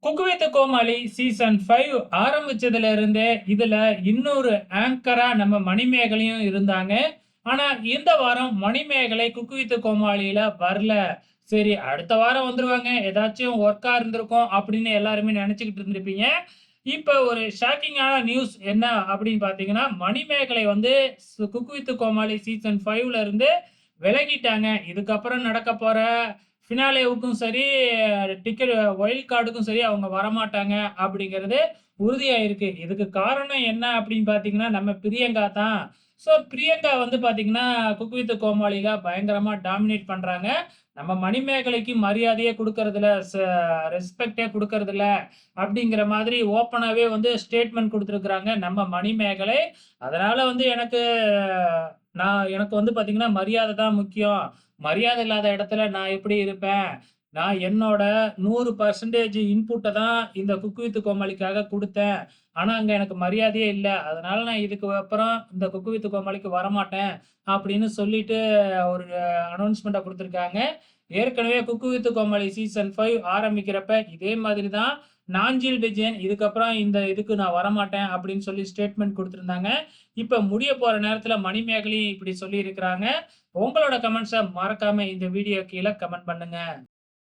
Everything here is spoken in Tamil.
குக் வித் கோமாளி சீசன் 5 ஆரம்பிச்சதுல இருந்தே, இதுல இன்னொரு ஆங்கரா நம்ம மணிமேகலையும் இருந்தாங்க. ஆனா, இந்த வாரம் மணிமேகலை குக் வித் கோமாளியில வரல. சரி அடுத்த வாரம் வந்துருவாங்க. ஏதாச்சும் ஒர்க்கா இருந்திருக்கும் அப்படின்னு எல்லாருமே நெனச்சுக்கிட்டு இருந்திருப்பீங்க. இப்ப ஒரு ஷாக்கிங்கான நியூஸ் என்ன அப்படின்னு பார்த்தீங்கன்னா, மணிமேகலை வந்து குக் வித் கோமாளி சீசன் 5ல இருந்து விலகிட்டாங்க. இதுக்கப்புறம் நடக்கப்போற ஃபினாலேவுக்கும் சரி, டிக்கெட் வைல்ட் கார்டுக்கும் சரி அவங்க வரமாட்டாங்க அப்படிங்கிறது உறுதியாயிருக்கு. இதுக்கு காரணம் என்ன அப்படின்னு பார்த்தீங்கன்னா, நம்ம பிரியங்கா தான். ஸோ பிரியங்கா வந்து பார்த்தீங்கன்னா, குக் வித் கோமாளில பயங்கரமா டாமினேட் பண்றாங்க. நம்ம மணிமேகலைக்கு மரியாதையே குடுக்கறதில்ல, ரெஸ்பெக்ட்டே குடுக்கறதில்ல அப்படிங்கிற மாதிரி ஓப்பனாவே வந்து ஸ்டேட்மெண்ட் குடுத்திருக்கிறாங்க நம்ம மணிமேகலை. அதனால வந்து எனக்கு வந்து பார்த்தீங்கன்னா, மரியாதை தான் முக்கியம். மரியாதை இல்லாத இடத்துல நான் எப்படி இருப்பேன்? நான் என்னோட 100% இன்புட்ட தான் இந்த குக் வித் கோமாளிக்காக குடுத்தேன். ஆனா, அங்க எனக்கு மரியாதையே இல்ல. அதனால நான் இதுக்கு அப்புறம் இந்த குக் வித் கோமாளிக்கு வரமாட்டேன். அப்படின்னு சொல்லிட்டு ஒரு அனவுன்ஸ்மென்ட்ட குடுத்திருக்காங்க. ஏற்கனவே குக் வித் கோமாளி சீசன் 5 ஆரம்பிக்கிறப்ப இதே மாதிரி தான் நாஞ்சில் விஜயன் இதுக்கப்புறம் இந்த இதுக்கு நான் வரமாட்டேன் அப்படின்னு சொல்லி ஸ்டேட்மெண்ட் குடுத்திருந்தாங்க. இப்ப முடிய போற நேரத்துல மணிமேகலையும் இப்படி சொல்லியிருக்கிறாங்க. உங்களோட கமெண்ட்ஸ மறக்காம இந்த வீடியோ கீழ கமெண்ட் பண்ணுங்க.